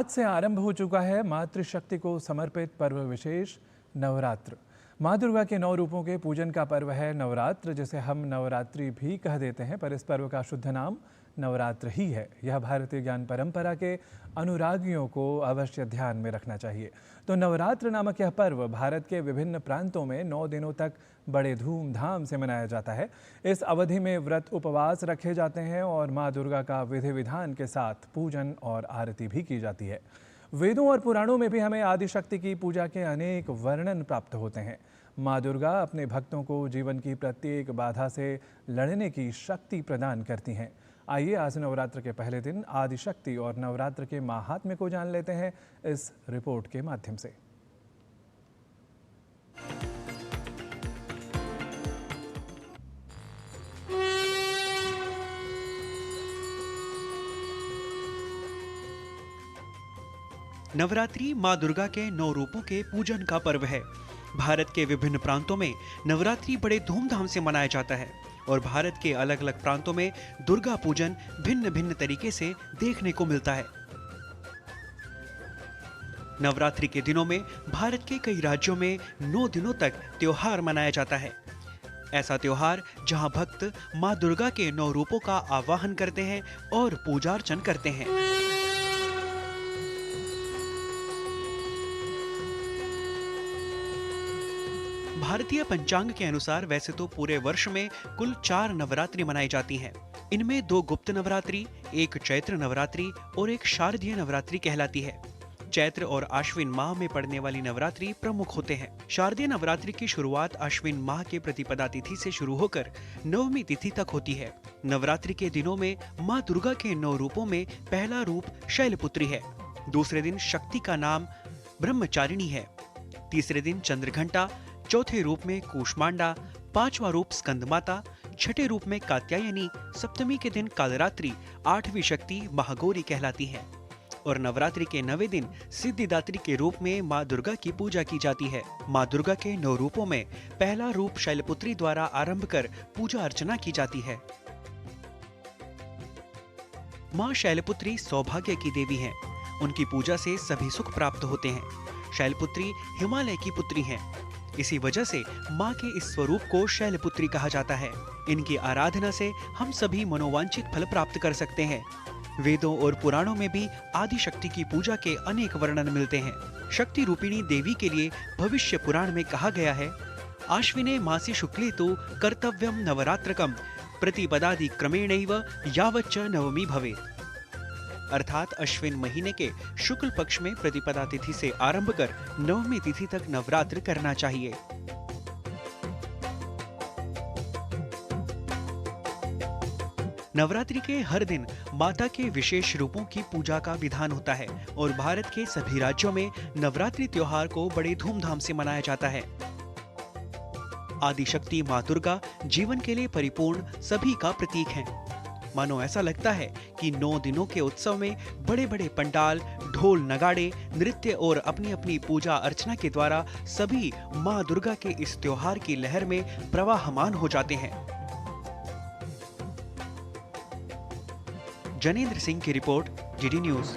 आज से आरंभ हो चुका है मातृशक्ति को समर्पित पर्व विशेष नवरात्र। माँ दुर्गा के 9 रूपों के पूजन का पर्व है नवरात्र, जिसे हम नवरात्रि भी कह देते हैं, पर इस पर्व का शुद्ध नाम नवरात्र ही है। यह भारतीय ज्ञान परंपरा के अनुरागियों को अवश्य ध्यान में रखना चाहिए। तो नवरात्र नामक यह पर्व भारत के विभिन्न प्रांतों में 9 दिनों तक बड़े धूमधाम से मनाया जाता है। इस अवधि में व्रत उपवास रखे जाते हैं और माँ दुर्गा का विधि विधान के साथ पूजन और आरती भी की जाती है। वेदों और पुराणों में भी हमें आदिशक्ति की पूजा के अनेक वर्णन प्राप्त होते हैं। माँ दुर्गा अपने भक्तों को जीवन की प्रत्येक बाधा से लड़ने की शक्ति प्रदान करती हैं। आइए आज नवरात्र के पहले दिन आदिशक्ति और नवरात्र के माहात्म्य को जान लेते हैं इस रिपोर्ट के माध्यम से। नवरात्रि माँ दुर्गा के 9 रूपों के पूजन का पर्व है। भारत के विभिन्न प्रांतों में नवरात्रि बड़े धूमधाम से मनाया जाता है और भारत के अलग अलग प्रांतों में दुर्गा पूजन भिन्न भिन्न तरीके से देखने को मिलता है। नवरात्रि के दिनों में भारत के कई राज्यों में 9 दिनों तक त्योहार मनाया जाता है। ऐसा त्योहार जहां भक्त माँ दुर्गा के 9 रूपों का आवाहन करते हैं और पूजा अर्चन करते हैं। भारतीय पंचांग के अनुसार वैसे तो पूरे वर्ष में कुल 4 नवरात्रि मनाई जाती हैं। इनमें 2 गुप्त नवरात्रि, 1 चैत्र नवरात्रि और 1 शारदीय नवरात्रि कहलाती है। चैत्र और आश्विन माह में पड़ने वाली नवरात्रि प्रमुख होते हैं। शारदीय नवरात्रि की शुरुआत आश्विन माह के प्रतिपदा तिथि से शुरू होकर नवमी तिथि तक होती है। नवरात्रि के दिनों में माँ दुर्गा के 9 रूपों में पहला रूप शैलपुत्री है। दूसरे दिन शक्ति का नाम ब्रह्मचारिणी है। तीसरे दिन चंद्रघंटा, चौथे रूप में कूष्मांडा, 5वां रूप स्कंदमाता, छठे रूप में कात्यायनी, सप्तमी के दिन कालरात्रि, 8वीं शक्ति महागौरी कहलाती है और नवरात्रि के 9वें दिन सिद्धिदात्री के रूप में माँ दुर्गा की पूजा की जाती है। माँ दुर्गा के 9 रूपों में पहला रूप शैलपुत्री द्वारा आरंभ कर पूजा अर्चना की जाती है। माँ शैलपुत्री सौभाग्य की देवी हैं। उनकी पूजा से सभी सुख प्राप्त होते हैं। शैलपुत्री हिमालय की पुत्री हैं। इसी वजह से माँ के इस स्वरूप को शैलपुत्री कहा जाता है। इनकी आराधना से हम सभी मनोवांछित फल प्राप्त कर सकते हैं। वेदों और पुराणों में भी आदिशक्ति की पूजा के अनेक वर्णन मिलते हैं। शक्ति रूपिणी देवी के लिए भविष्य पुराण में कहा गया है, आश्विने मासी शुक्ले तो कर्तव्यम नवरात्रकम प्रतिपदादि क्रमेणैव यावच्च नवमी भवेत्। अर्थात अश्विन महीने के शुक्ल पक्ष में प्रतिपदा तिथि से आरंभ कर नवमी तिथि तक नवरात्र करना चाहिए। नवरात्रि के हर दिन माता के विशेष रूपों की पूजा का विधान होता है और भारत के सभी राज्यों में नवरात्रि त्योहार को बड़े धूमधाम से मनाया जाता है। आदिशक्ति माँ दुर्गा जीवन के लिए परिपूर्ण सभी का प्रतीक है। मानो ऐसा लगता है कि 9 दिनों के उत्सव में बड़े बड़े पंडाल, ढोल नगाड़े, नृत्य और अपनी अपनी पूजा अर्चना के द्वारा सभी माँ दुर्गा के इस त्योहार की लहर में प्रवाहमान हो जाते हैं। जनेंद्र सिंह की रिपोर्ट, जीडी न्यूज।